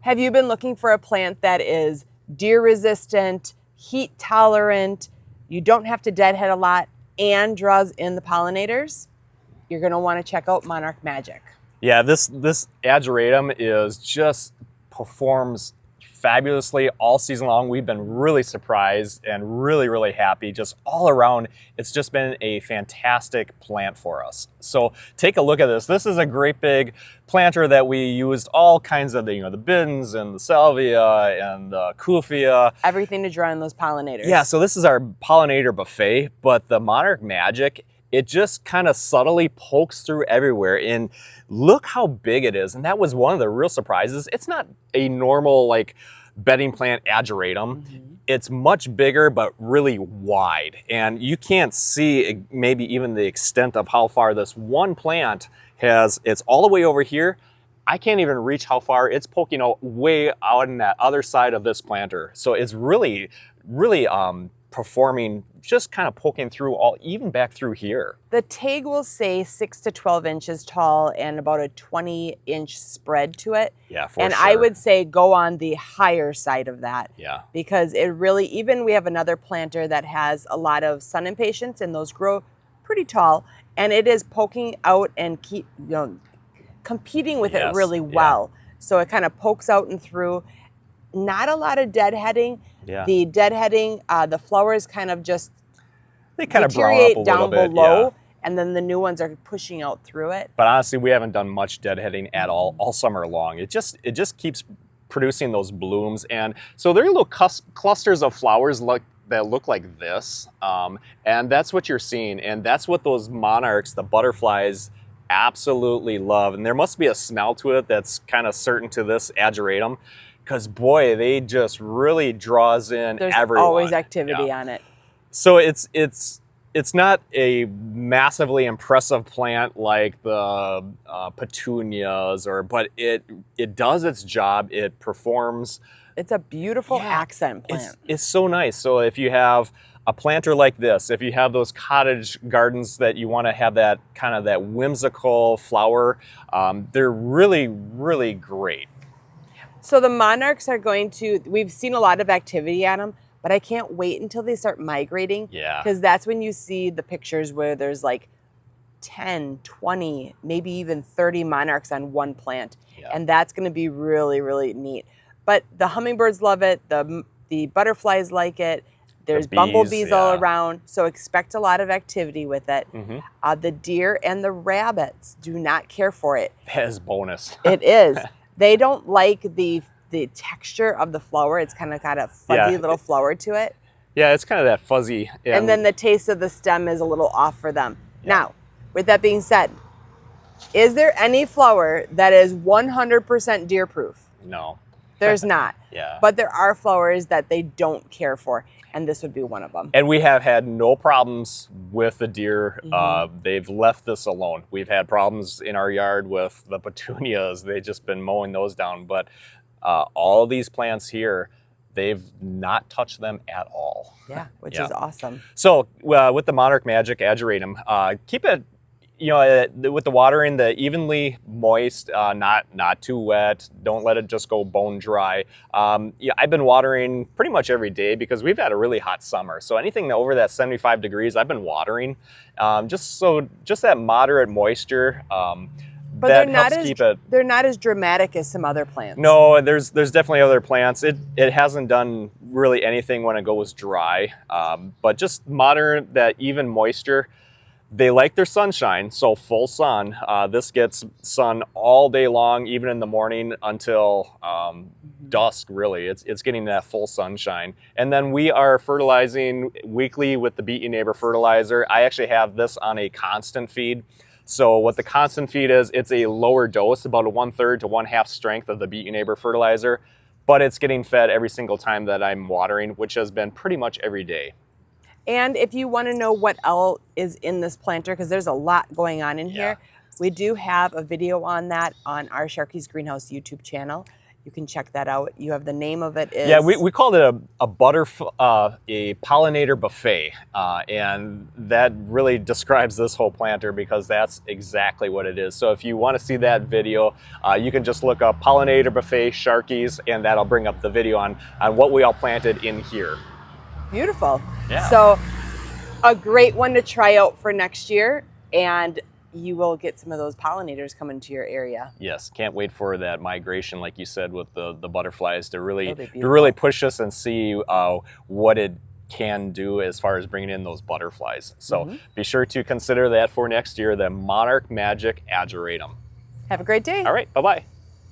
Have you been looking for a plant that is deer resistant, heat tolerant, you don't have to deadhead a lot, and draws in the pollinators? You're going to want to check out Monarch Magic. Yeah, this ageratum performs fabulously all season long. We've been really surprised and really happy. Just all around, it's just been a fantastic plant for us. So take a look at this. This is a great big planter that we used all kinds of the bins and the salvia and the kufia. Everything to draw in those pollinators. Yeah, so this is our pollinator buffet, but the Monarch Magic, it just kind of subtly pokes through everywhere, and look how big it is. And that was one of the real surprises. It's not a normal like bedding plant ageratum. It's much bigger, but really wide. And you can't see maybe even the extent of how far this one plant has. It's all the way over here. I can't even reach how far it's poking out way out on that other side of this planter. So it's really performing, just kind of poking through even back through here. The tag will say 6 to 12 inches tall and about a 20-inch spread to it. Yeah, for and sure. I would say go on the higher side of that. Yeah. Because it really, even we have another planter that has a lot of sun impatiens, and those grow pretty tall, and it is poking out and competing with it really well. So it kind of pokes out and through. Not a lot of deadheading. Yeah. The deadheading, the flowers kind of just deteriorate down below, and then the new ones are pushing out through it. But honestly, we haven't done much deadheading at all summer long. It just keeps producing those blooms, and so there are little clusters of flowers that look like this, and that's what you're seeing, and that's what those monarchs, the butterflies, absolutely love. And there must be a smell to it that's kind of certain to this ageratum, because boy, they just really draws in There's everyone. Always activity on it. So it's not a massively impressive plant like the petunias, but it does its job. It performs. It's a beautiful accent plant. It's so nice. So if you have a planter like this, if you have those cottage gardens that you want to have that kind of that whimsical flower, they're really great. So the monarchs are we've seen a lot of activity on them, but I can't wait until they start migrating. Yeah. Because that's when you see the pictures where there's like 10, 20, maybe even 30 monarchs on one plant. Yeah. And that's going to be really neat. But the hummingbirds love it. The butterflies like it. There's bumblebees all around. So expect a lot of activity with it. The deer and the rabbits do not care for it. That is bonus. It is. They don't like the texture of the flower. It's kind of got a fuzzy little flower to it. Yeah, it's kind of that fuzzy. And then the taste of the stem is a little off for them. Yeah. Now, with that being said, is there any flower that is 100% deer proof? No. There's not. Yeah. But there are flowers that they don't care for, and this would be one of them. And we have had no problems with the deer. They've left this alone. We've had problems in our yard with the petunias. They've just been mowing those down. But all of these plants here, they've not touched them at all. Yeah, which is awesome. So with the Monarch Magic Ageratum, keep it, with the watering, the evenly moist, not too wet. Don't let it just go bone dry. I've been watering pretty much every day because we've had a really hot summer. So anything over that 75 degrees, I've been watering, just that moderate moisture. But they're not as dramatic as some other plants. No, there's definitely other plants. It hasn't done really anything when it goes dry, but just moderate, that even moisture. They like their sunshine, so full sun. This gets sun all day long, even in the morning until dusk, really. It's getting that full sunshine. And then we are fertilizing weekly with the Beat Your Neighbor fertilizer. I actually have this on a constant feed. So what the constant feed is, it's a lower dose, about a 1/3 to 1/2 strength of the Beat Your Neighbor fertilizer, but it's getting fed every single time that I'm watering, which has been pretty much every day. And if you want to know what else is in this planter, because there's a lot going on in here, we do have a video on that on our Sharky's Greenhouse YouTube channel. you can check that out. You have the name of it is... Yeah, we called it a pollinator buffet, and that really describes this whole planter because that's exactly what it is. So if you want to see that video, you can just look up pollinator buffet Sharkies, and that'll bring up the video on what we all planted in here. Beautiful. Yeah. So a great one to try out for next year, and you will get some of those pollinators coming to your area. Yes, can't wait for that migration, like you said, with the butterflies to really push us and see what it can do as far as bringing in those butterflies. So be sure to consider that for next year, the Monarch Magic Ageratum. Have a great day. All right, bye-bye.